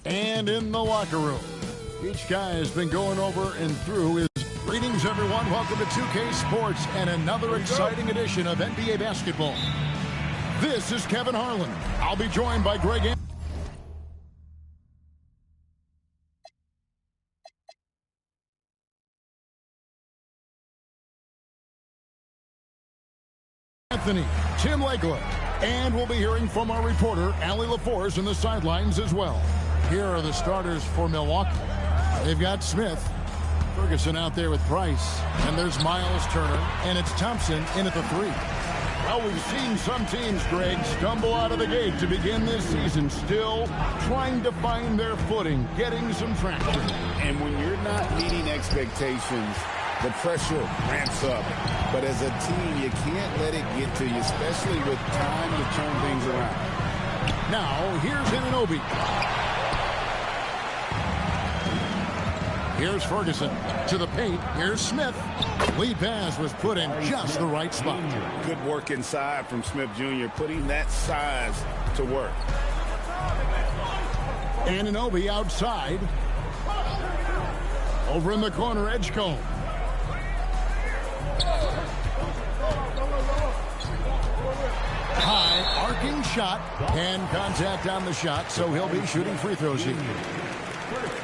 And in the locker room, each guy has been going over and through his greetings, everyone. Welcome to 2K Sports and another exciting edition of NBA basketball. This is Kevin Harlan. I'll be joined by Greg Anthony, Tim Legler, and we'll be hearing from our reporter, Allie LaForce, in the sidelines as well. Here are the starters for Milwaukee. They've got Smith, Ferguson out there with Price, and there's Miles Turner, and it's Thompson in at the three. Well, we've seen some teams, Greg, stumble out of the gate to begin this season, still trying to find their footing, getting some traction. And when you're not meeting expectations, the pressure ramps up. But as a team, you can't let it get to you, especially with time to turn things around. Now, here's Anunoby. Here's Ferguson to the paint. Here's Smith. Lead pass was put in just the right spot. Good work inside from Smith Jr., putting that size to work. Anunoby outside. Over in the corner, Edgecombe. High arcing shot and contact on the shot, so he'll be shooting free throws here.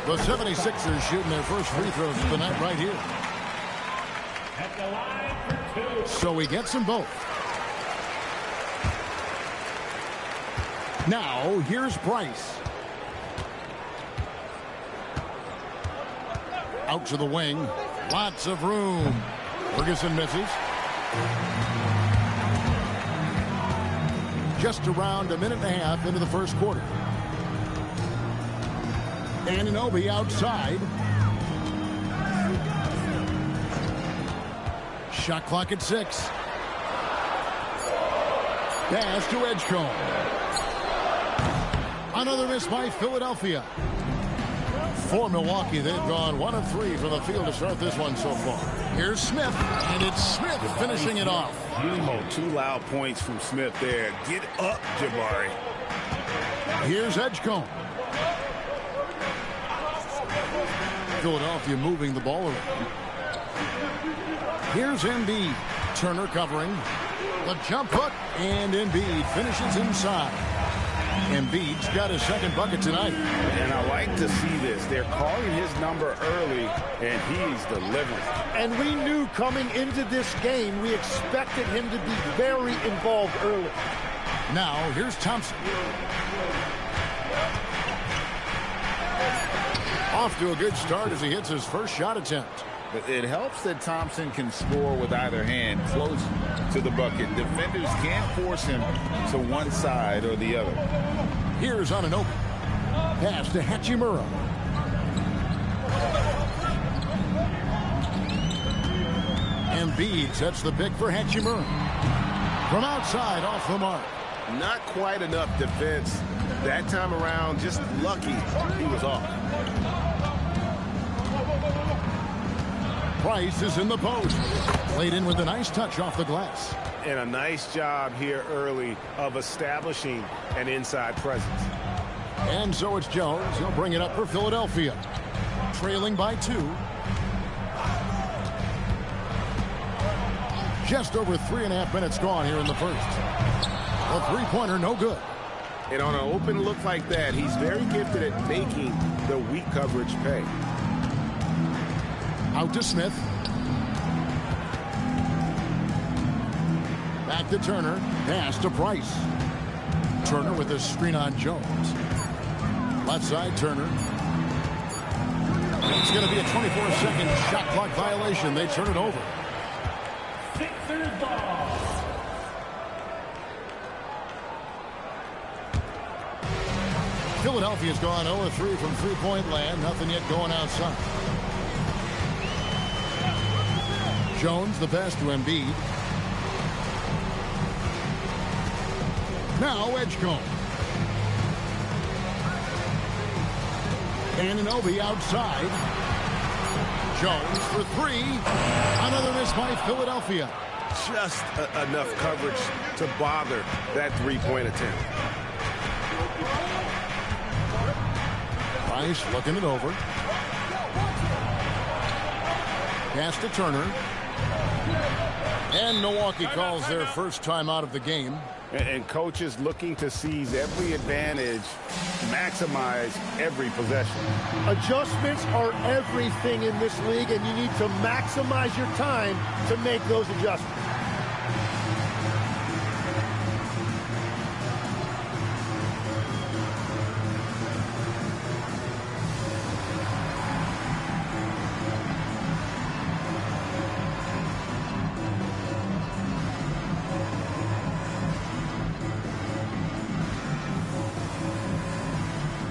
The 76ers shooting their first free throws of the night right here. So he gets them both. Now here's Price. Out to the wing. Lots of room. Ferguson misses. Just around a minute and a half into the first quarter. Anunoby outside. Shot clock at 6. Pass to Edgecombe. Another miss by Philadelphia. For Milwaukee, they've gone 1 of 3 from the field to start this one so far. Here's Smith, and it's Smith finishing it off. Oh, 2 loud points from Smith there. Get up, Jabari. Here's Edgecombe. Philadelphia moving the ball around. Here's Embiid. Turner covering. The jump hook, and Embiid finishes inside. Embiid's got his second bucket tonight. And I like to see this. They're calling his number early, and he's delivering. And we knew coming into this game, we expected him to be very involved early. Now, here's Thompson. Off to a good start as he hits his first shot attempt. But it helps that Thompson can score with either hand close to the bucket. Defenders can't force him to one side or the other. Here's Anunoby. Pass to Hachimura. Embiid sets the pick for Hachimura. From outside, off the mark. Not quite enough defense that time around. Just lucky he was off. Price is in the post. Played in with a nice touch off the glass. And a nice job here early of establishing an inside presence. And so it's Jones. He'll bring it up for Philadelphia. Trailing by 2. Just over 3.5 minutes gone here in the first. A three-pointer, no good. And on an open look like that, he's very gifted at making the weak coverage pay. Out to Smith. Back to Turner. Pass to Price. Turner with a screen on Jones. Left side, Turner. It's going to be a 24-second shot clock violation. They turn it over. Sixers ball. Philadelphia's gone 0-3 from three-point land. Nothing yet going outside. Jones, the pass to Embiid. Now Edgecombe. Anunoby outside. Jones for 3. Another miss by Philadelphia. Just enough coverage to bother that three-point attempt. Rice looking it over. Pass to Turner. And Milwaukee calls their first time out of the game. And coaches looking to seize every advantage, maximize every possession. Adjustments are everything in this league, and you need to maximize your time to make those adjustments.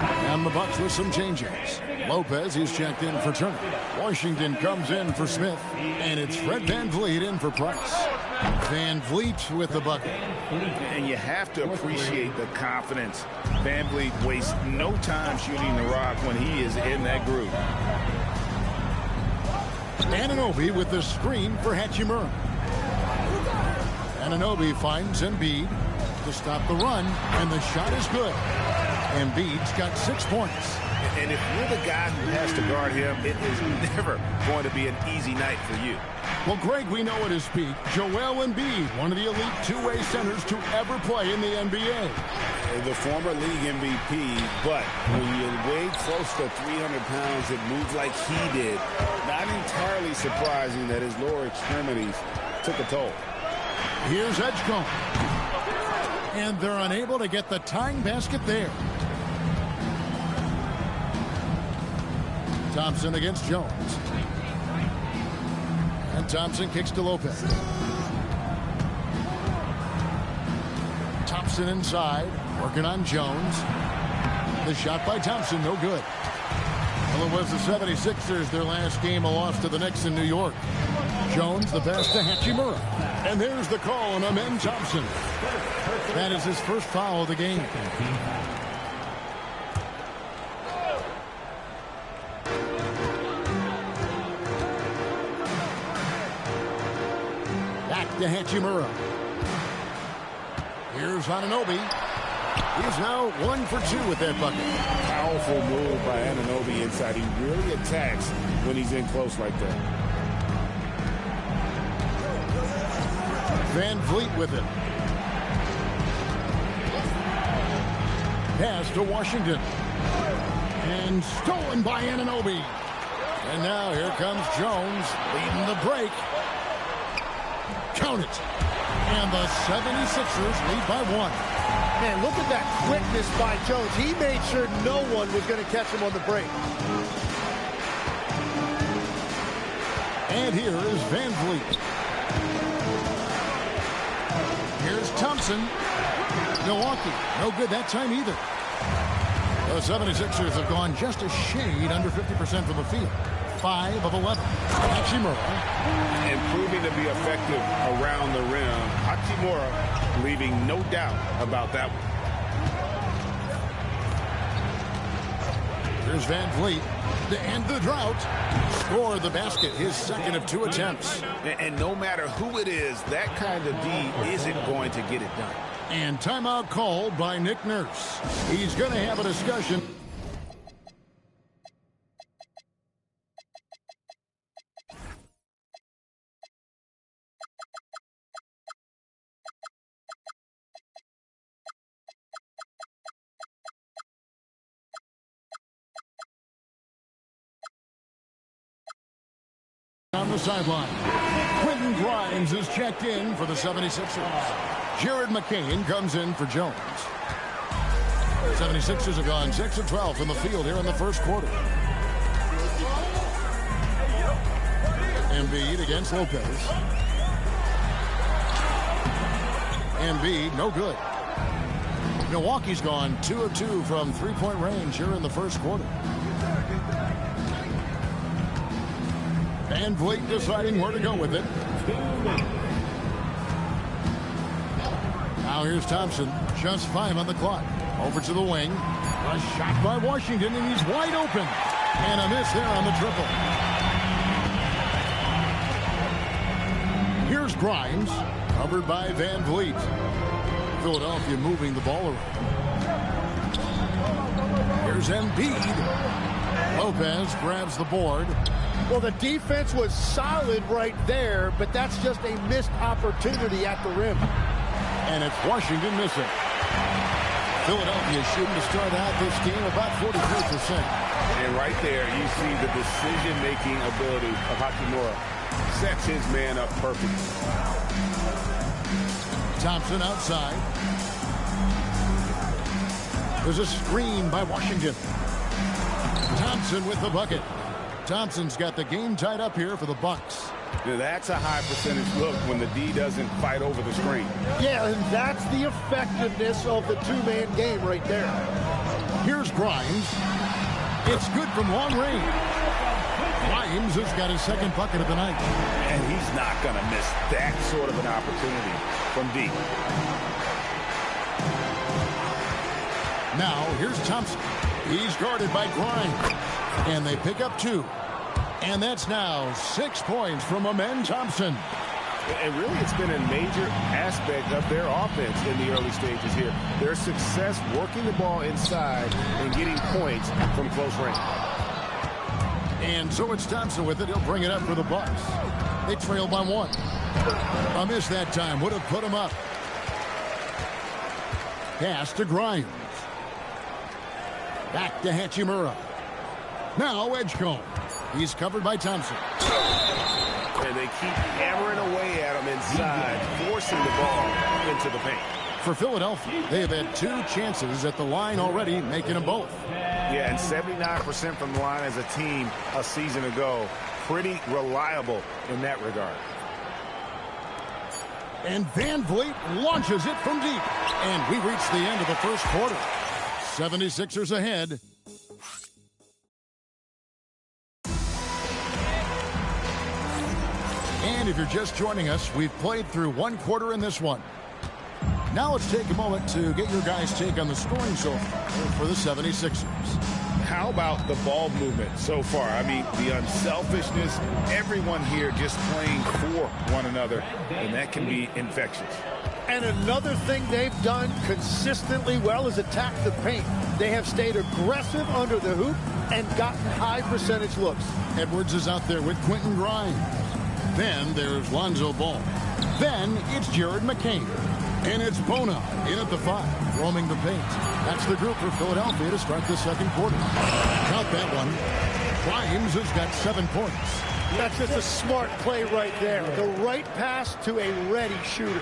And the Bucks with some changes. Lopez, he's checked in for Turner. Washington comes in for Smith. And it's Fred VanVleet in for Price. VanVleet with the bucket. And you have to appreciate the confidence. VanVleet wastes no time shooting the rock when he is in that group. Anunoby with the screen for Hachimura. Anunoby finds Embiid to stop the run, and the shot is good. Embiid's got 6 points. And if you're the guy who has to guard him, it is never going to be an easy night for you. Well, Greg, we know at his peak, Joel Embiid, one of the elite two-way centers to ever play in the NBA. The former league MVP, but when you weigh close to 300 pounds, it moves like he did. Not entirely surprising that his lower extremities took a toll. Here's Edgecombe. And they're unable to get the tying basket there. Thompson against Jones. And Thompson kicks to Lopez. Thompson inside, working on Jones. The shot by Thompson, no good. Well, it was the 76ers, their last game, a loss to the Knicks in New York. Jones, the pass to Hachimura. And there's the call on Amen Thompson. That is his first foul of the game. Back to Hachimura. Here's Anunoby. He's now 1 for 2 with that bucket. Powerful move by Anunoby inside. He really attacks when he's in close like that. VanVleet with it. Pass to Washington. And stolen by Anunoby. And now here comes Jones leading the break. Count it. And the 76ers lead by 1. Man, look at that quickness by Jones. He made sure no one was going to catch him on the break. And here is VanVleet. Here's Thompson. Milwaukee, no good that time either. The 76ers have gone just a shade under 50% from the field. 5 of 11. Hachimura. And proving to be effective around the rim. Hachimura leaving no doubt about that one. Here's VanVleet to end the drought. Score the basket, his second of 2 attempts. And no matter who it is, that kind of D isn't going to get it done. And timeout called by Nick Nurse. He's going to have a discussion. On the sideline, Quentin Grimes is checked in for the 76ers. Jared McCain comes in for Jones. 76ers have gone 6 of 12 from the field here in the first quarter. Embiid against Lopez. Embiid, no good. Milwaukee's gone 2 of 2 from three-point range here in the first quarter. VanVleet deciding where to go with it. Now here's Thompson. Just 5 on the clock. Over to the wing. A shot by Washington, and he's wide open. And a miss there on the triple. Here's Grimes. Covered by VanVleet. Philadelphia moving the ball around. Here's Embiid. Lopez grabs the board. Well, the defense was solid right there, but that's just a missed opportunity at the rim. And it's Washington missing. Philadelphia shooting to start out this game about 43%. And right there, you see the decision-making ability of Hachimura. Sets his man up perfectly. Thompson outside. There's a screen by Washington. Thompson with the bucket. Thompson's got the game tied up here for the Bucks. Now that's a high percentage look when the D doesn't fight over the screen. Yeah, and that's the effectiveness of the two-man game right there. Here's Grimes. It's good from long range. Grimes has got his second bucket of the night. And he's not going to miss that sort of an opportunity from deep. Now, here's Thompson. He's guarded by Grimes. And they pick up 2. And that's now 6 points from Amen Thompson. And really, it's been a major aspect of their offense in the early stages here. Their success working the ball inside and getting points from close range. And so it's Thompson with it. He'll bring it up for the Bucks. They trail by 1. A miss that time would have put him up. Pass to Grimes. Back to Hachimura. Now Edgecombe. He's covered by Thompson. And they keep hammering away at him inside, forcing the ball into the paint. For Philadelphia, they have had 2 chances at the line already, making them both. Yeah, and 79% from the line as a team a season ago. Pretty reliable in that regard. And Van Vliet launches it from deep. And we reach the end of the first quarter. 76ers ahead. And if you're just joining us, we've played through 1 quarter in this one. Now let's take a moment to get your guys' take on the scoring so far for the 76ers. How about the ball movement so far? I mean, the unselfishness, everyone here just playing for one another, and that can be infectious. And another thing they've done consistently well is attack the paint. They have stayed aggressive under the hoop and gotten high percentage looks. Edwards is out there with Quentin Grimes. Then there's Lonzo Ball. Then it's Jared McCain. And it's Bona in at the 5, roaming the paint. That's the group for Philadelphia to start the second quarter. Count that one. Grimes has got 7 points. That's just a smart play right there. The right pass to a ready shooter.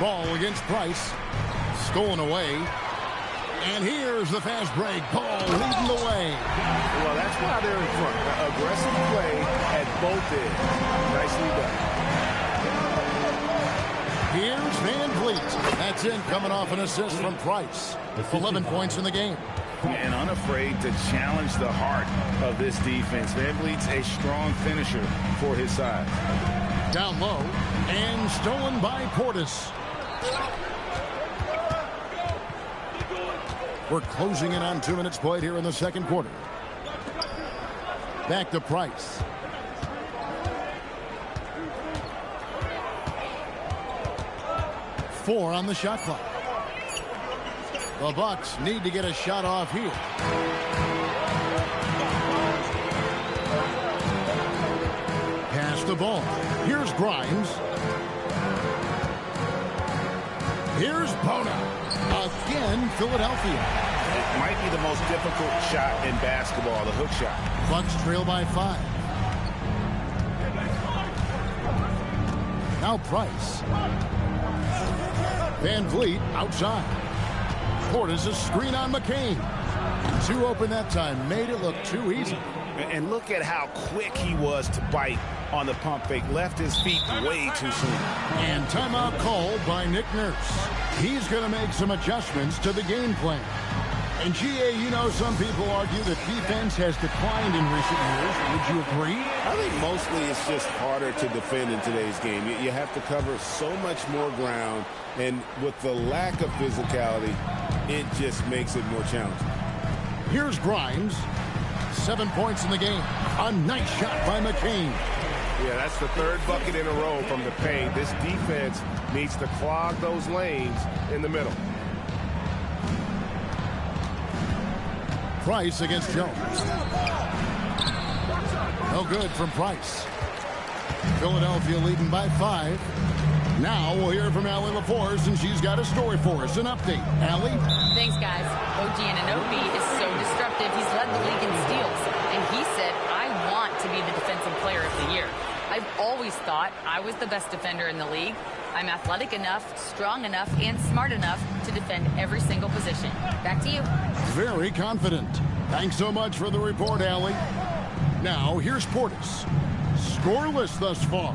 Ball against Price. Stolen away. And here's the fast break. Ball leading the way. Well, that's why they're in front. Aggressive play at both ends. Nicely done. Here's Van Vliet. That's in, coming off an assist from Price. 11 points in the game. And unafraid to challenge the heart of this defense. Van Vliet's a strong finisher for his side. Down low. And stolen by Portis. We're closing in on 2 minutes played here in the second quarter. Back to Price. Four on the shot clock. The Bucks need to get a shot off here. Pass the ball. Here's Grimes. Here's Bona. Again, Philadelphia. It might be the most difficult shot in basketball, the hook shot. Bucks trail by 5. Now Price. Van Vliet outside. Portis a screen on McCain. 2 open that time. Made it look too easy. And look at how quick he was to bite on the pump fake. Left his feet way too soon. And timeout called by Nick Nurse. He's going to make some adjustments to the game plan. And GA, you know, some people argue that defense has declined in recent years. Would you agree? I think mostly it's just harder to defend in today's game. You have to cover so much more ground, and with the lack of physicality, it just makes it more challenging. Here's Grimes. 7 points in the game. A nice shot by McCain. Yeah, that's the 3rd bucket in a row from the paint. This defense needs to clog those lanes in the middle. Price against Jones. No good from Price. Philadelphia leading by 5. Now we'll hear from Allie LaForce, and she's got a story for us. An update. Allie? Thanks, guys. OG Anunoby is so disruptive. He's led the league in steals. And he said, I want to be the defensive player of the year. I've always thought I was the best defender in the league. I'm athletic enough, strong enough, and smart enough to defend every single position. Back to you. Very confident. Thanks so much for the report, Allie. Now, here's Portis. Scoreless thus far.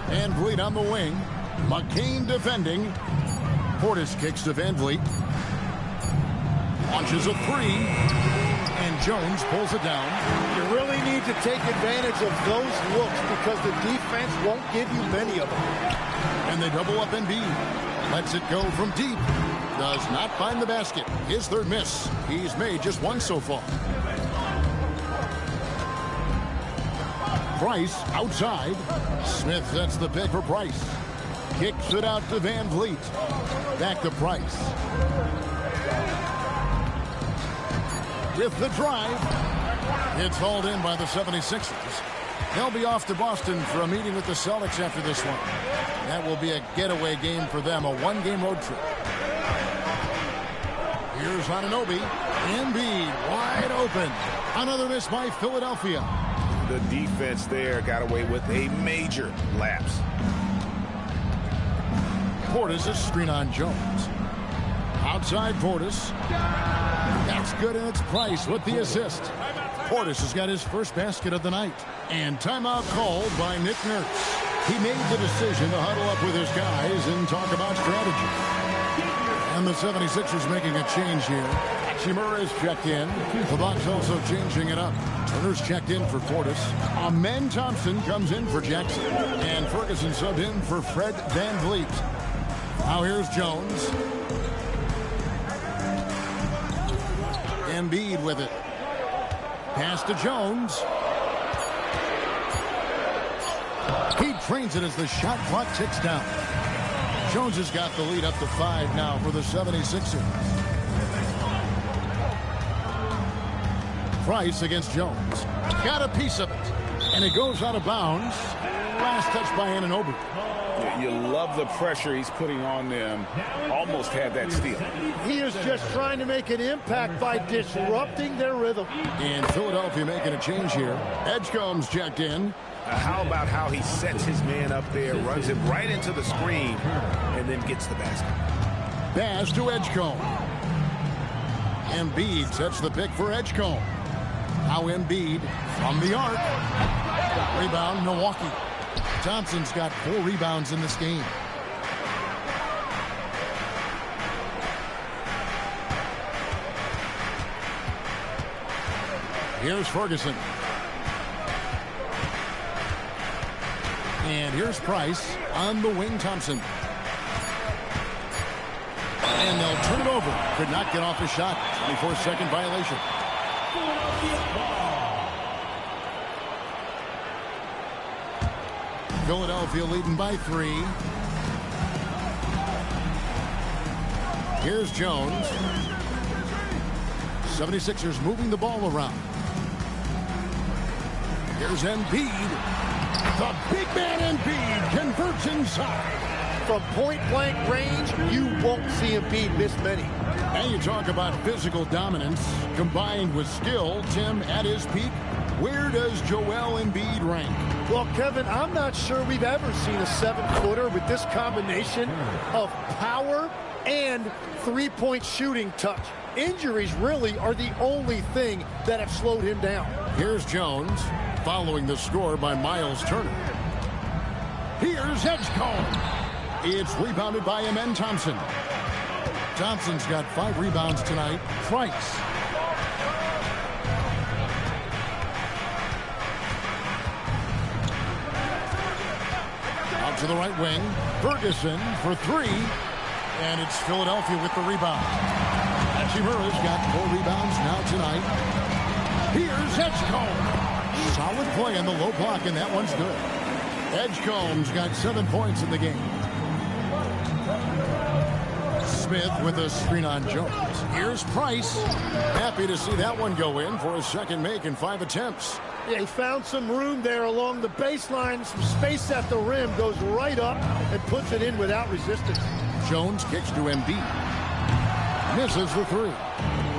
Van Vliet on the wing. McCain defending. Portis kicks to Van Vliet. Launches a 3. And Jones pulls it down. You really need to take advantage of those looks because the defense won't give you many of them. And they double up Embiid. Lets it go from deep. Does not find the basket. His third miss. He's made just one so far. Price outside. Smith sets the pick for Price. Kicks it out to Van Vliet. Back to Price. With the drive. It's hauled in by the 76ers. They'll be off to Boston for a meeting with the Celtics after this one. That will be a getaway game for them, a one-game road trip. Here's Anunoby. Embiid wide open. Another miss by Philadelphia. The defense there got away with a major lapse. Portis a screen on Jones. Outside Portis. That's good, and it's Price with the assist. Portis has got his first basket of the night. And timeout called by Nick Nurse. He made the decision to huddle up with his guys and talk about strategy. And the 76ers making a change here. Hachimura is checked in. The Bucks also changing it up. Turner's checked in for Portis. Amen Thompson comes in for Jackson. And Ferguson subbed in for Fred Van Vliet. Now here's Jones. Embiid with it. Pass to Jones. He trains it as the shot clock ticks down. Jones has got the lead up to 5 now for the 76ers. Price against Jones. Got a piece of it. And it goes out of bounds. Last touch by Anunoby. You love the pressure he's putting on them. Almost had that steal. He is just trying to make an impact by disrupting their rhythm. And Philadelphia making a change here. Edgecombe's checked in. How about how he sets his man up there, runs him right into the screen, and then gets the basket. Pass to Edgecombe. Embiid sets the pick for Edgecombe. Now Embiid from the arc. Rebound, Milwaukee. Thompson's got 4 rebounds in this game. Here's Ferguson. And here's Price on the wing, Thompson. And they'll turn it over. Could not get off the shot. 24-second violation. Philadelphia leading by 3. Here's Jones. 76ers moving the ball around. Here's Embiid. The big man Embiid converts inside. From point-blank range, you won't see Embiid miss many. And you talk about physical dominance combined with skill. Tim, at his peak, where does Joel Embiid rank? Well, Kevin, I'm not sure we've ever seen a 7-footer with this combination of power and three-point shooting touch. Injuries really are the only thing that have slowed him down. Here's Jones, following the score by Miles Turner. Here's Edgecombe. It's rebounded by Amen Thompson. Thompson's got 5 rebounds tonight. Price. Out to the right wing. Ferguson for 3. And it's Philadelphia with the rebound. Hachimura's got 4 rebounds now tonight. Here's Edgecombe. Solid play on the low block, and that one's good. Edgecombe's got 7 points in the game. Smith with a screen on Jones. Here's Price. Happy to see that one go in for a second make in 5 attempts. Yeah, he found some room there along the baseline. Some space at the rim. Goes right up and puts it in without resistance. Jones kicks to Embiid. Misses the three.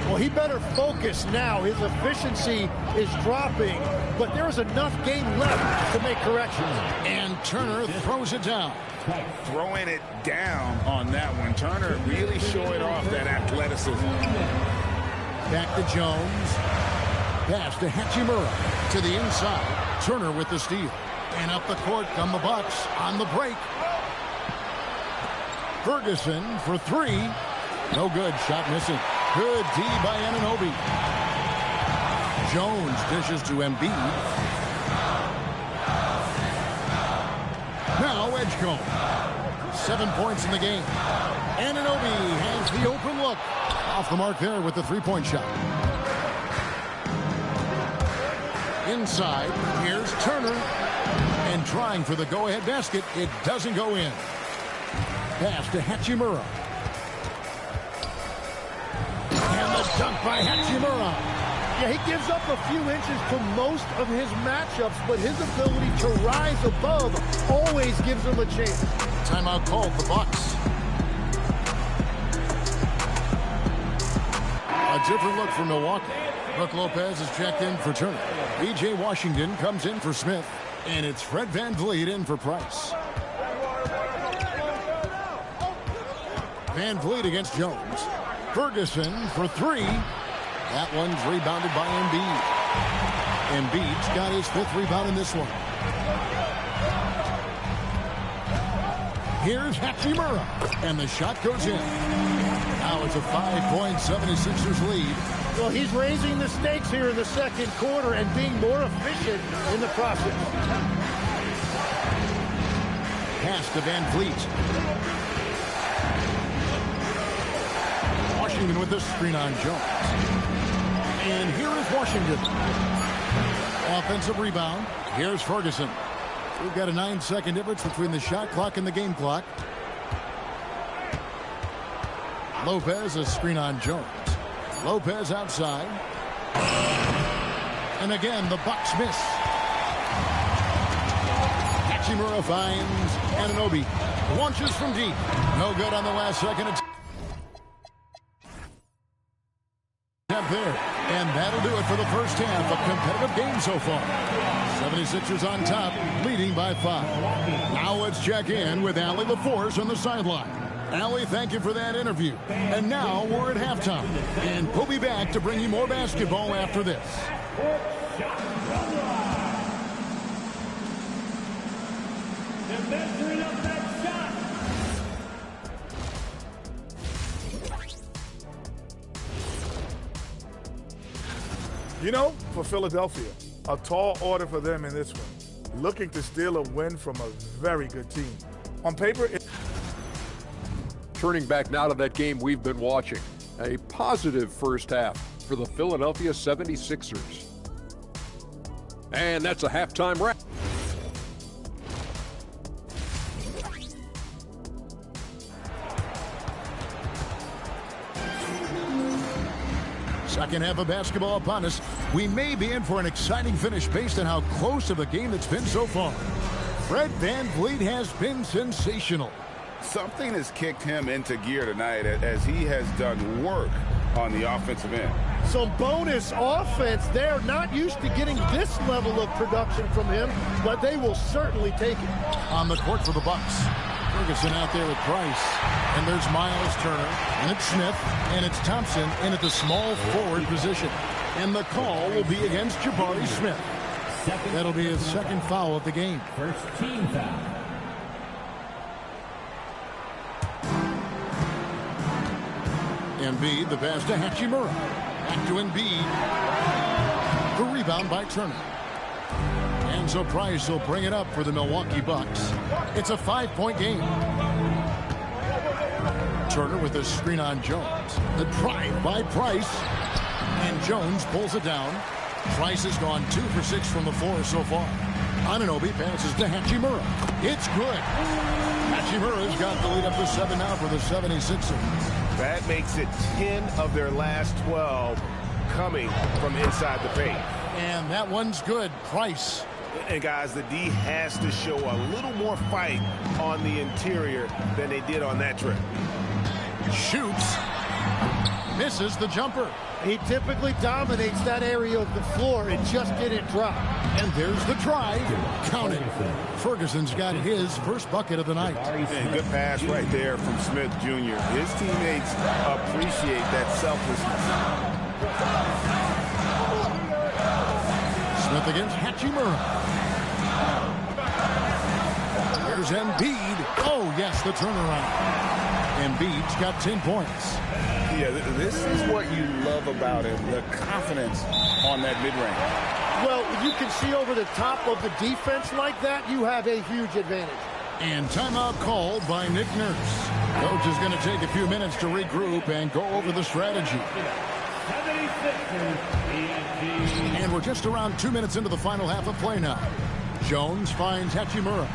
Well, he better focus now. His efficiency is dropping, but there's enough game left to make corrections. And Turner throws it down. Throwing it down on that one. Turner really showing off that athleticism. Back to Jones. Pass to Hachimura. To the inside. Turner with the steal. And up the court come the Bucks on the break. Ferguson for three. No good. Shot missing. Good D by Anunoby. Jones dishes to Embiid. Now Edgecombe. 7 points in the game. Anunoby has the open look. Off the mark there with the three-point shot. Inside, here's Turner. And trying for the go-ahead basket. It doesn't go in. Pass to Hachimura. And the dunk by Hachimura. Yeah, he gives up a few inches to most of his matchups, but his ability to rise above always gives him a chance. Timeout called the Bucks. A different look for Milwaukee. Brook Lopez is checked in for Turner. B.J. Washington comes in for Smith. And it's Fred VanVleet in for Price. VanVleet against Jones. Ferguson for three. That one's rebounded by Embiid. Embiid's got his 5th rebound in this one. Here's Hachimura. And the shot goes in. Now it's a 5-point 76ers lead. Well, he's raising the stakes here in the second quarter and being more efficient in the process. Pass to VanVleet. Washington with the screen on Jones. And here is Washington. Offensive rebound. Here's Ferguson. We've got a 9-second difference between the shot clock and the game clock. Lopez, a screen on Jones. Lopez outside. And again, the Bucks miss. Hachimura finds Anunoby. Launches from deep. No good on the last second attempt there. And that'll do it for the first half. A competitive game so far. 76ers on top, leading by 5. Now let's check in with Allie LaForce on the sideline. Allie, thank you for that interview. And now we're at halftime. And we'll be back to bring you more basketball after this. You know, for Philadelphia, a tall order for them in this one. Looking to steal a win from a very good team. On paper, Turning back now to that game we've been watching. A positive first half for the Philadelphia 76ers. And that's a halftime wrap. Second half of basketball upon us. We may be in for an exciting finish based on how close of a game it's been so far. Fred VanVleet has been sensational. Something has kicked him into gear tonight as he has done work on the offensive end. Some bonus offense. They're not used to getting this level of production from him, but they will certainly take it. On the court for the Bucks. Ferguson out there with Price. And there's Miles Turner. And it's Smith. And it's Thompson in at the small forward position. And the call will be against Jabari Smith. That'll be his second foul of the game. First team foul. Embiid, the pass to Hachimura. Back to Embiid. The rebound by Turner. And so Price will bring it up for the Milwaukee Bucks. It's a 5-point game. Turner with a screen on Jones. The drive by Price. And Jones pulls it down. Price has gone 2 for 6 from the floor so far. Anunoby passes to Hachimura. It's good. Hachimura's got the lead up to 7 now for the 76ers. That makes it 10 of their last 12 coming from inside the paint. And that one's good. Price. And guys, the D has to show a little more fight on the interior than they did on that trip. Shoots. Misses the jumper. He typically dominates that area of the floor. It just didn't drop. And there's the drive. Count it. Ferguson's got his first bucket of the night. And good pass right there from Smith Jr. His teammates appreciate that selflessness. Smith against Hachimura. Here's Embiid. Oh, yes, the turnaround. Embiid's got 10 points. Yeah, this is what you love about him, the confidence on that mid-range. Well, if you can see over the top of the defense like that, you have a huge advantage. And timeout called by Nick Nurse. Coach is going to take a few minutes to regroup and go over the strategy. And we're just around 2 minutes into the final half of play now. Jones finds Hachimura.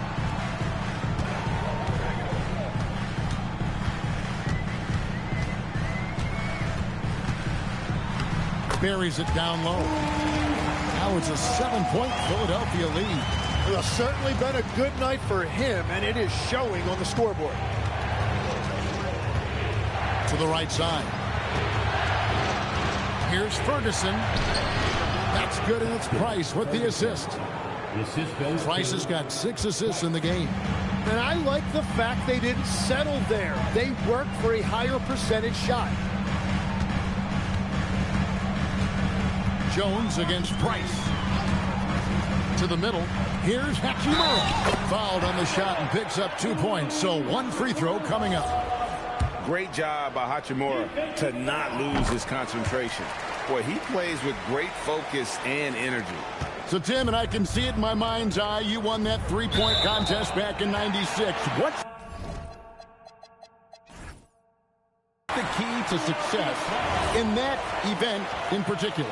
Buries it down low. Now it's a 7-point Philadelphia lead. Well, certainly been a good night for him, and it is showing on the scoreboard. To the right side. Here's Ferguson. That's good, and it's Price with the assist. Price has got 6 assists in the game. And I like the fact they didn't settle there. They worked for a higher percentage shot. Jones against Price. To the middle. Here's Hachimura. Fouled on the shot and picks up 2 points. So 1 free throw coming up. Great job by Hachimura to not lose his concentration. Boy, he plays with great focus and energy. So, Tim, and I can see it in my mind's eye, you won that 3-point contest back in '96. What's the key to success in that event in particular?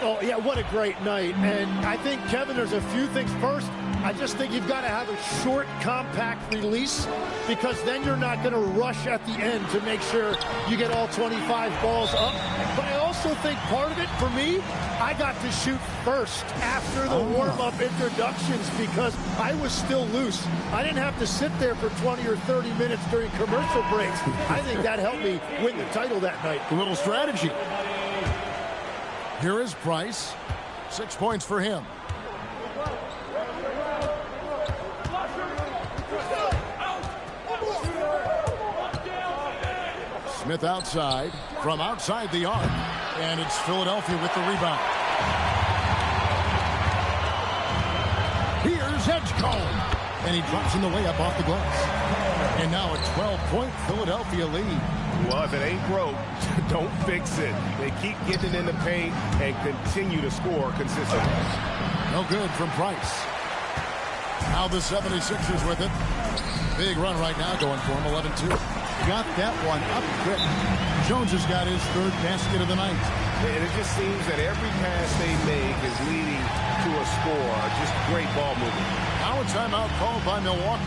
Oh, yeah, what a great night. And I think, Kevin, there's a few things. First, I just think you've got to have a short, compact release, because then you're not going to rush at the end to make sure you get all 25 balls up. But I also think part of it, for me, I got to shoot first after the warm-up introductions because I was still loose. I didn't have to sit there for 20 or 30 minutes during commercial breaks. I think that helped me win the title that night. A little strategy. Here is Price. 6 points for him. Smith outside, from outside the arc, and it's Philadelphia with the rebound. Here's Edgecombe, and he drops in the layup off the glass. And now a 12-point Philadelphia lead. Well, if it ain't broke, don't fix it. They keep getting in the paint and continue to score consistently. No good from Price. Now the 76ers with it. Big run right now going for him, 11-2. Got that one up quick. Jones has got his 3rd basket of the night. And it just seems that every pass they make is leading to a score. Just great ball movement. Now a timeout called by Milwaukee.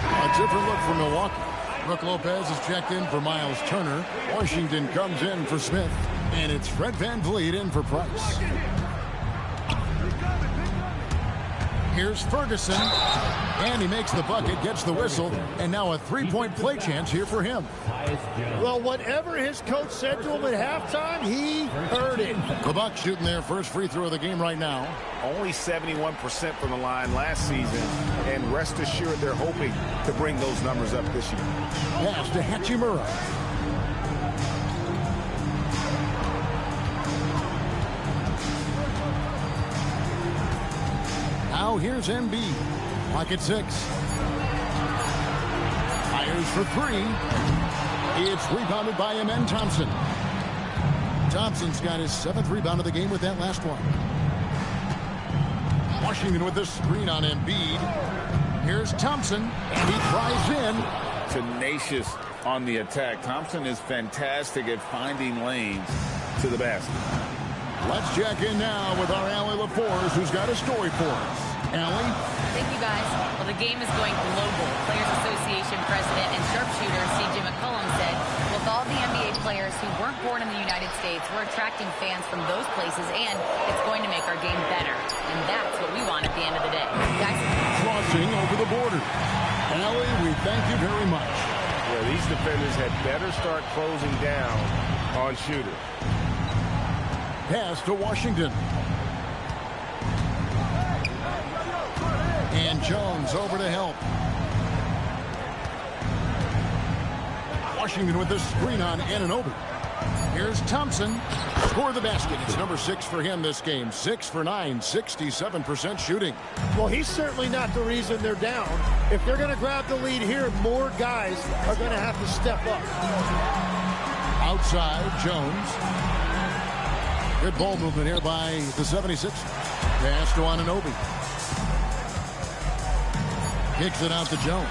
A different look for Milwaukee. Brook Lopez is checked in for Miles Turner. Washington comes in for Smith. And it's Fred VanVleet in for Price. Here's Ferguson. And he makes the bucket, gets the whistle. And now a 3-point play chance here for him. Well, whatever his coach said to him at halftime, he heard it. The Bucks shooting their first free throw of the game right now. Only 71% from the line last season, and rest assured they're hoping to bring those numbers up this year. Pass to Hachimura. Now here's Embiid. Pocket 6. Fires for 3. It's rebounded by Amen Thompson. Thompson's got his 7th rebound of the game with that last one. Washington with the screen on Embiid. Here's Thompson, and he drives in. Tenacious on the attack. Thompson is fantastic at finding lanes to the basket. Let's check in now with our Allie LaForce, who's got a story for us. Allie? Thank you, guys. Well, the game is going global. Players Association President and sharpshooter C.J. McCollum said, with all the NBA players who weren't born in the United States, we're attracting fans from those places, and it's going to make our game better. And that's what we want at the end of the day. Guys? Crossing over the border. Allie, we thank you very much. Yeah, these defenders had better start closing down on shooters. Pass to Washington. And Jones over to help. Washington with the screen on Anunoby. Here's Thompson. Score the basket. It's number 6 for him this game. 6 for 9, 67% shooting. Well, he's certainly not the reason they're down. If they're going to grab the lead here, more guys are going to have to step up. Outside, Jones. Good ball movement here by the 76ers. Pass to Anunoby. Kicks it out to Jones.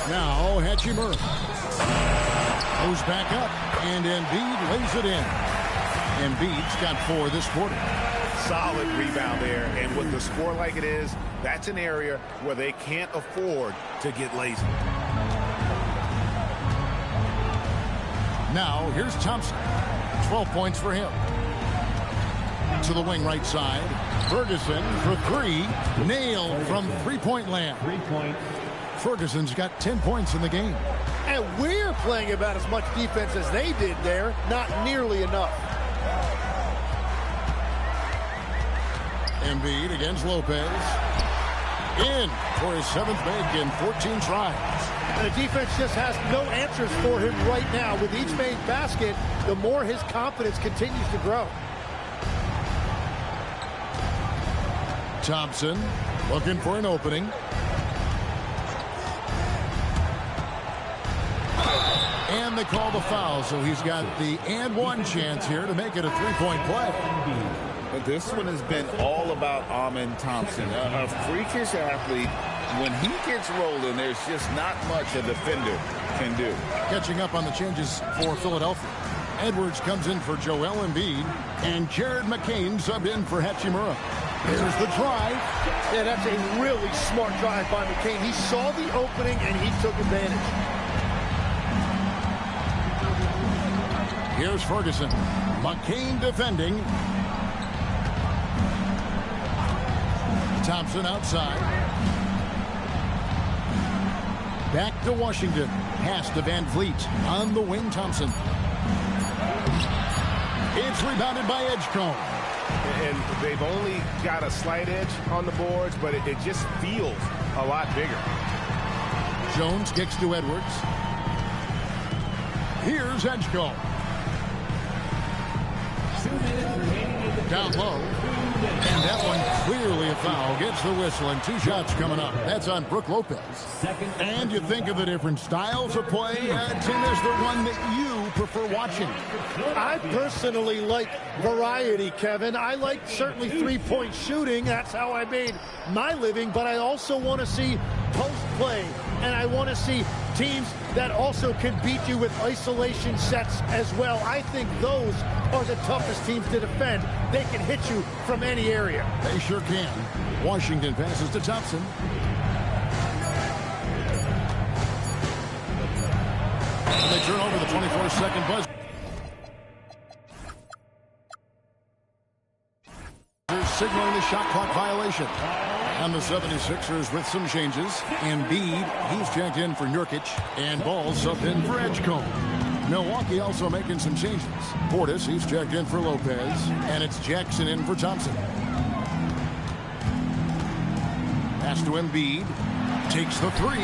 Now Hachimura. Goes back up, and Embiid lays it in. Embiid's got 4 this quarter. Solid rebound there, and with the score like it is, that's an area where they can't afford to get lazy. Now here's Thompson. 12 points for him. To the wing right side. Ferguson for 3. Nailed from three-point land. 3 points. Ferguson's got 10 points in the game. And we're playing about as much defense as they did there. Not nearly enough. Embiid against Lopez. In for his 7th make in 14 tries. And the defense just has no answers for him right now. With each made basket, the more his confidence continues to grow. Thompson looking for an opening. And they call the foul, so he's got the and one chance here to make it a 3-point play. But this one has been all about Amen Thompson, a freakish athlete. When he gets rolling, there's just not much a defender can do. Catching up on the changes for Philadelphia. Edwards comes in for Joel Embiid, and Jared McCain subbed in for Hachimura. Here's the drive. Yeah, that's a really smart drive by McCain. He saw the opening, and he took advantage. Here's Ferguson. McCain defending. Thompson outside. Back to Washington. Pass to Van Vliet. On the wing, Thompson. It's rebounded by Edgecombe. And they've only got a slight edge on the boards, but it just feels a lot bigger. Jones kicks to Edwards. Here's Edgecombe. Down low. And that one clearly a foul. Gets the whistle, and 2 shots coming up. That's on Brook Lopez. And you think of the different styles of play. Tim, is there one that you prefer watching? I personally like variety, Kevin. I like certainly 3-point shooting. That's how I made my living. But I also want to see post play. And I want to see teams that also can beat you with isolation sets as well. I think those are the toughest teams to defend. They can hit you from any area. They sure can. Washington passes to Thompson. And they turn over the 24-second buzzer. They're signaling the shot clock violation. And the 76ers with some changes. Embiid, he's checked in for Nurkic. And Ball subbed in for Edgecombe. Milwaukee also making some changes. Portis, he's checked in for Lopez. And it's Jackson in for Thompson. Pass to Embiid. Takes the 3.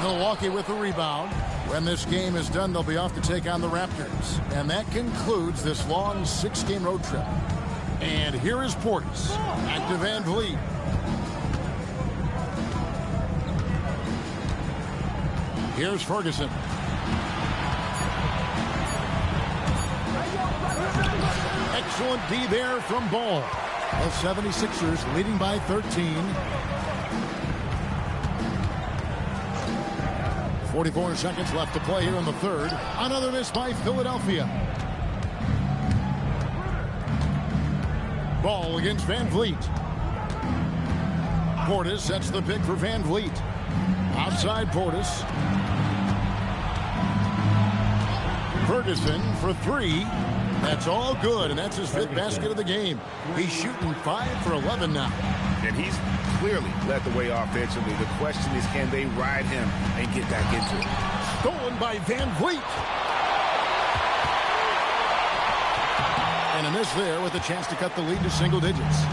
Milwaukee with the rebound. When this game is done, they'll be off to take on the Raptors. And that concludes this long 6-game road trip. And here is Portis. Back to Van Vliet. Here's Ferguson. Excellent D there from Ball. The 76ers leading by 13. 44 seconds left to play here in the third. Another miss by Philadelphia. Ball against Van Vliet. Portis sets the pick for Van Vliet. Outside Portis. Ferguson for three. That's all good, and that's his fifth basket of the game. He's shooting 5 for 11 now. And he's clearly led the way offensively. The question is, can they ride him and get back into it? Stolen by Van Vliet. And a miss there with a chance to cut the lead to single digits.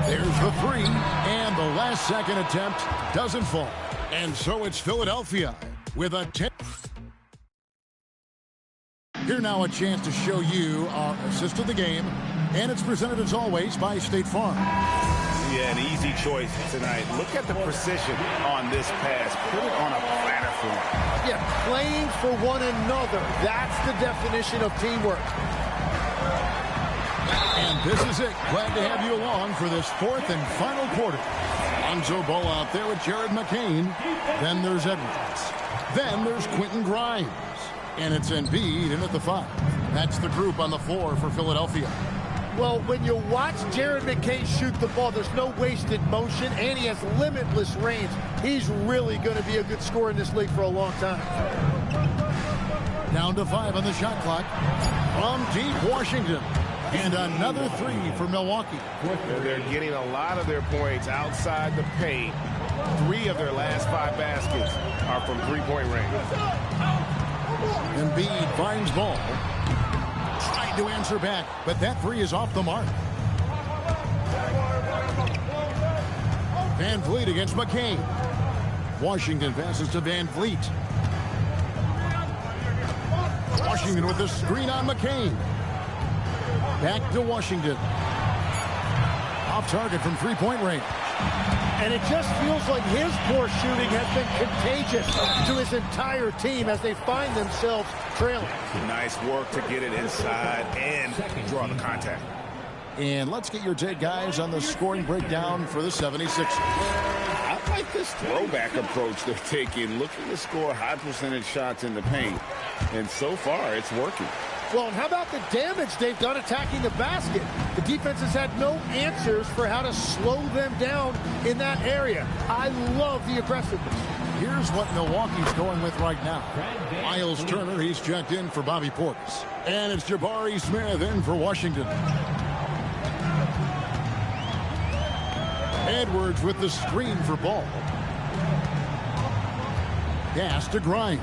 There's the three, and the last second attempt doesn't fall. And so it's Philadelphia with a 10. Here now a chance to show you our assist of the game, and it's presented as always by State Farm. Yeah, an easy choice tonight. Look at the precision on this pass. Put it on a platter form. Yeah, playing for one another. That's the definition of teamwork. And this is it. Glad to have you along for this fourth and final quarter. Lonzo Ball out there with Jared McCain. Then there's Edwards. Then there's Quentin Grimes. And it's Embiid in at the 5. That's the group on the floor for Philadelphia. Well, when you watch Jared McCain shoot the ball, there's no wasted motion, and he has limitless range. He's really going to be a good scorer in this league for a long time. Down to 5 on the shot clock from deep Washington. And another 3 for Milwaukee. They're getting a lot of their points outside the paint. 3 of their last 5 baskets are from three-point range. Embiid finds Ball. Trying to answer back, but that 3 is off the mark. Van Vliet against McCain. Washington passes to Van Vliet. Washington with the screen on McCain. Back to Washington. Off target from three-point range. And it just feels like his poor shooting has been contagious to his entire team as they find themselves trailing. Nice work to get it inside and draw the contact. And let's get your take, guys, on the scoring breakdown for the 76ers. I like this throwback approach they're taking, looking to score high percentage shots in the paint. And so far, it's working. Well, and how about the damage they've done attacking the basket? The defense has had no answers for how to slow them down in that area. I love the aggressiveness. Here's what Milwaukee's going with right now. Miles Turner, he's checked in for Bobby Portis. And it's Jabari Smith in for Washington. Edwards with the screen for Ball. Pass to Grimes.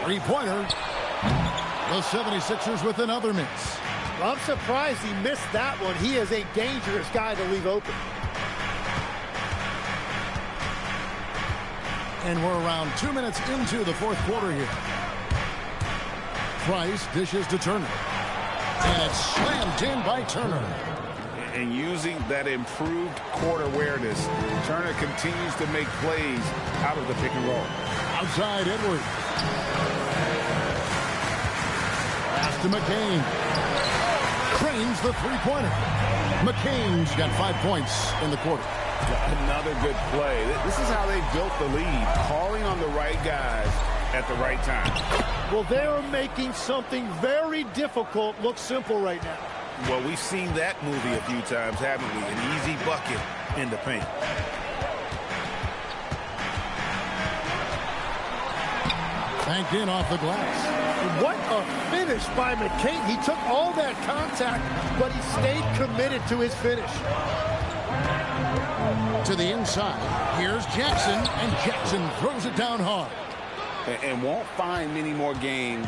Three-pointer. The 76ers with another miss. Well, I'm surprised he missed that one. He is a dangerous guy to leave open. And we're around 2 minutes into the fourth quarter here. Price dishes to Turner. And it's slammed in by Turner. And using that improved court awareness, Turner continues to make plays out of the pick and roll. Outside Edwards. Pass to McCain. Cranes the three-pointer. McCain's got 5 points in the quarter. Another good play. This is how they built the lead, calling on the right guys at the right time. Well, they're making something very difficult look simple right now. Well, we've seen that movie a few times, haven't we? An easy bucket in the paint. Banked in off the glass. What a finish by McCain. He took all that contact, but he stayed committed to his finish. To the inside. Here's Jackson, and Jackson throws it down hard. And won't find many more games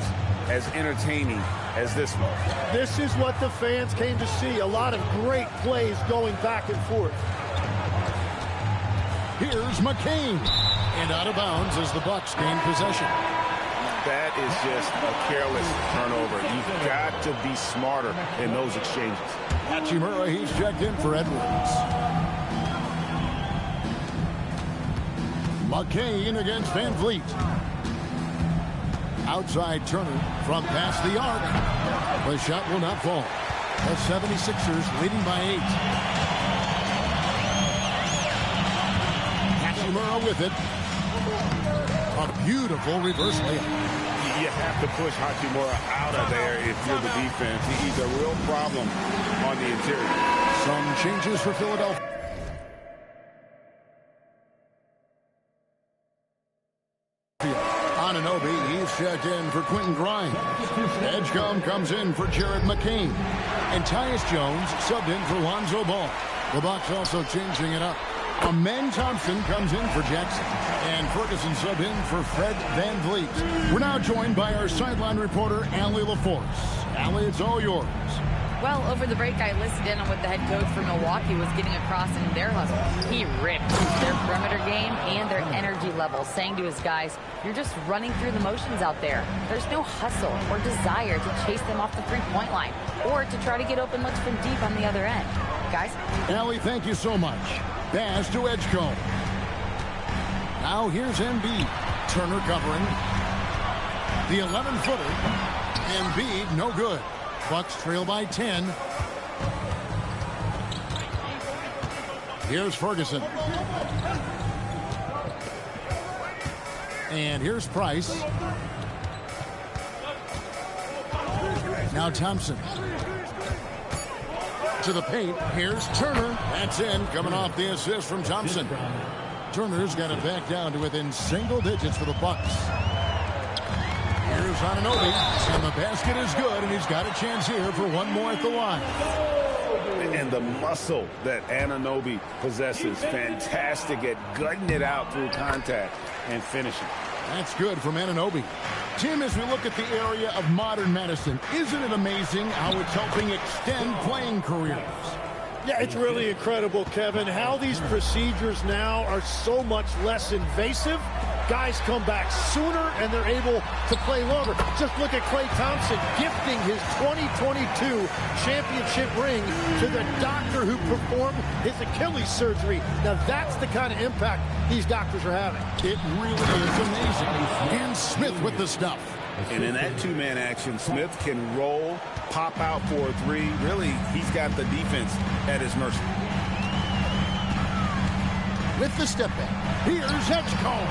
as entertaining as this one. This is what the fans came to see. A lot of great plays going back and forth. Here's McCain. And out of bounds as the Bucks gain possession. That is just a careless turnover. You've got to be smarter in those exchanges. Hachimura, he's checked in for Edwards. McCain against Van Vliet. Outside Turner from past the arc. The shot will not fall. The 76ers leading by 8. Hachimura with it. A beautiful reverse layup. You have to push Hachimura out of there if you're the defense. He's a real problem on the interior. Some changes for Philadelphia. Anunoby, he's checked in for Quentin Grimes. Edgecombe comes in for Jared McCain. And Tyus Jones subbed in for Lonzo Ball. The Bucks also changing it up. Amen Thompson comes in for Jackson. And Ferguson subbed in for Fred VanVleet. We're now joined by our sideline reporter, Allie LaForce. Allie, it's all yours. Well, over the break, I listened in on what the head coach for Milwaukee was getting across in their hustle. He ripped their perimeter game and their energy level, saying to his guys, you're just running through the motions out there. There's no hustle or desire to chase them off the three-point line or to try to get open looks from deep on the other end. Guys? Allie, thank you so much. Pass to Edgecombe. Now here's Embiid. Turner covering. The 11-footer. Embiid, no good. Bucks trail by 10. Here's Ferguson. And here's Price. Now Thompson. To the paint. Here's Turner. That's in. Coming off the assist from Thompson. Turner's got it back down to within single digits for the Bucks. Here's Anunoby, and the basket is good, and he's got a chance here for one more at the line. And the muscle that Anunoby possesses, fantastic at gutting it out through contact and finishing. That's good from Anunoby. Tim, as we look at the area of modern medicine, isn't it amazing how it's helping extend playing careers? Yeah, it's really incredible, Kevin, how these procedures now are so much less invasive. Guys come back sooner, and they're able to play longer. Just look at Klay Thompson gifting his 2022 championship ring to the doctor who performed his Achilles surgery. Now, that's the kind of impact these doctors are having. It really is amazing. And Smith with the stuff. And in that two-man action, Smith can roll, pop out for a three. Really, he's got the defense at his mercy. With the step back, here's Edgecombe.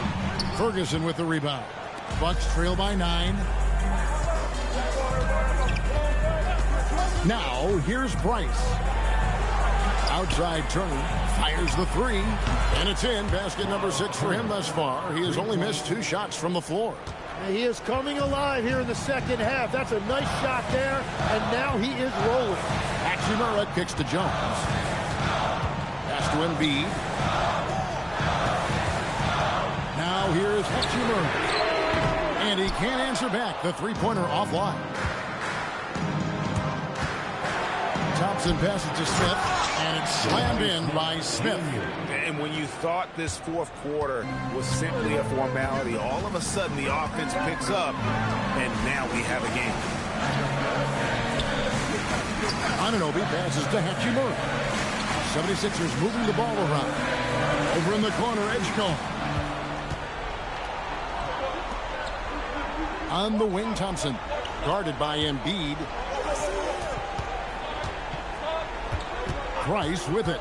Ferguson with the rebound. Bucks trail by 9. Now, here's Price. Outside Turner fires the three, and it's in. Basket number 6 for him thus far. He has only missed 2 shots from the floor. He is coming alive here in the second half. That's a nice shot there, and now he is rolling. Hachimura kicks to Jones. Pass to Embiid. Now here's Hachimura. And he can't answer back. The three-pointer offline. Thompson passes to Smith, and it's slammed in by Smith. And when you thought this fourth quarter was simply a formality, all of a sudden the offense picks up, and now we have a game. Anunoby passes to Hachimura. 76ers moving the ball around. Over in the corner, Edgecombe. On the wing, Thompson, guarded by Embiid. Price with it.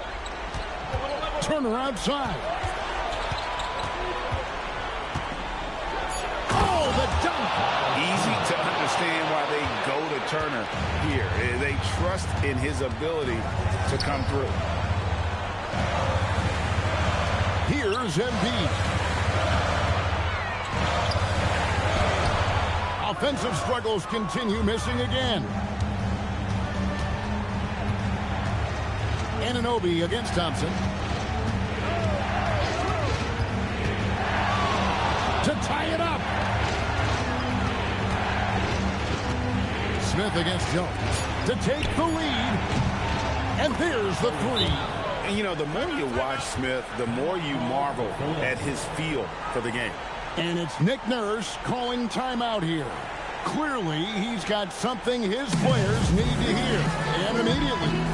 Turner outside. Oh, the dunk! Easy to understand why they go to Turner here. They trust in his ability to come through. Here's Embiid. Offensive struggles continue, missing again. Anunoby against Thompson. To tie it up. Smith against Jones. To take the lead. And there's the three. And, you know, the more you watch Smith, the more you marvel at his feel for the game. And it's Nick Nurse calling timeout here. Clearly, he's got something his players need to hear. And immediately.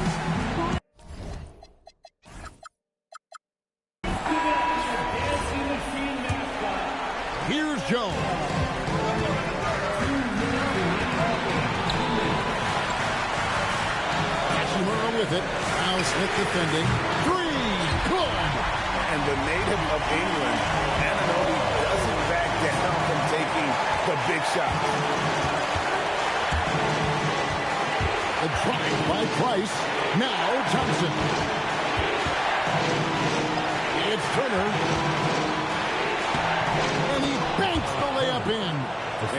Here's Jones. Hachimura with it. Now Smith defending. 3. Good. And the native of England, Anunoby doesn't back down from taking the big shot. The drive by Price. Now Thompson. It's Turner. And he banks the layup in.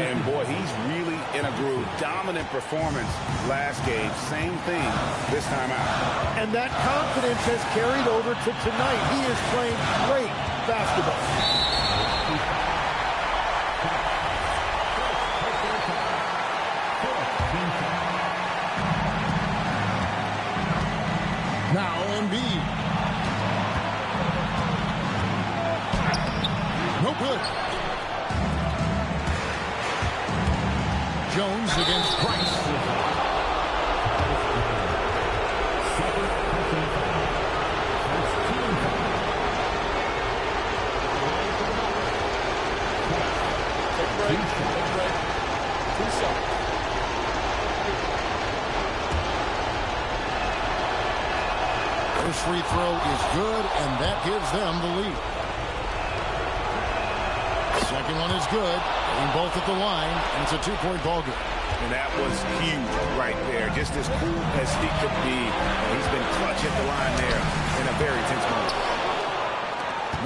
And boy, he's really in a groove. Dominant performance last game. Same thing this time out. And that confidence has carried over to tonight. He is playing great basketball. Now Embiid. No good. Jones against Price. First free throw is good, and that gives them the lead. Second one is good. Getting both at the line, and it's a two-point ball game. And that was huge right there. Just as cool as he could be. He's been clutch at the line there in a very tense moment.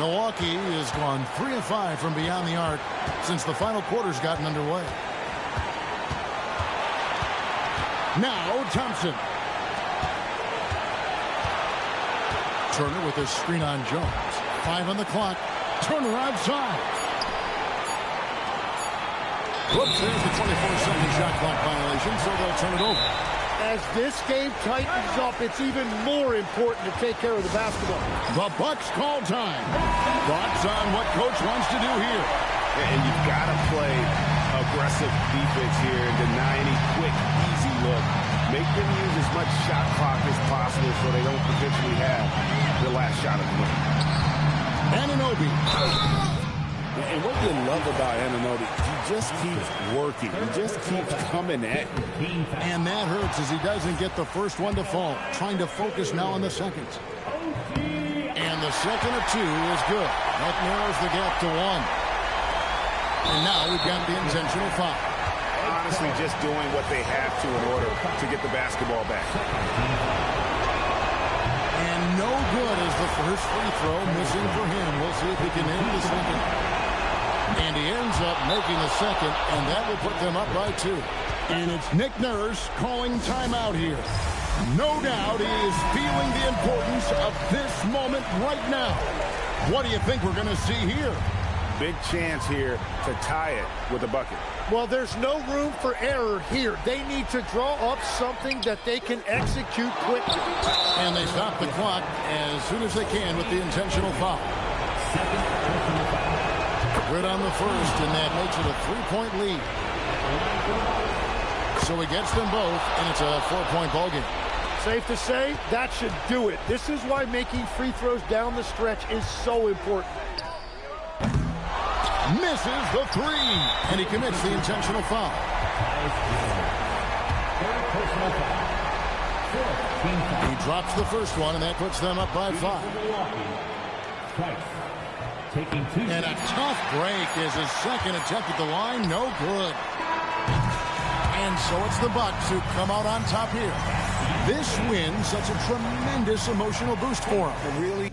Milwaukee has gone 3 of 5 from beyond the arc since the final quarter's gotten underway. Now Thompson. Turner with a screen on Jones. 5 on the clock. Turner outside. Whoops, there's the 24-second shot clock violation, so they'll turn it over. As this game tightens up, it's even more important to take care of the basketball. The Bucks call time. Thoughts on what Coach wants to do here? And you've got to play aggressive defense here and deny any quick, easy look. Make them use as much shot clock as possible so they don't potentially have the last shot of the game. Anunoby. And what you love about Anunoby, he just keeps working. He just keeps coming at you. And that hurts as he doesn't get the first one to fall. Trying to focus now on the seconds. And the second of 2 is good. That narrows the gap to 1. And now we've got the intentional foul. Honestly, just doing what they have to in order to get the basketball back. And no good as the first free throw missing for him. We'll see if he can end the second. And he ends up making the second, and that will put them up by 2. And it's Nick Nurse calling timeout here. No doubt he is feeling the importance of this moment right now. What do you think we're going to see here? Big chance here to tie it with a bucket. Well, there's no room for error here. They need to draw up something that they can execute quickly. And they stop the clock as soon as they can with the intentional foul. Good on the first, and that makes it a 3-point lead. So he gets them both, and it's a 4-point ball game. Safe to say, that should do it. This is why making free throws down the stretch is so important. Misses the 3, and he commits the intentional foul. He drops the first one, and that puts them up by 5. And a tough break is his second attempt at the line. No good. And so it's the Bucks who come out on top here. This win, such a tremendous emotional boost for them. Really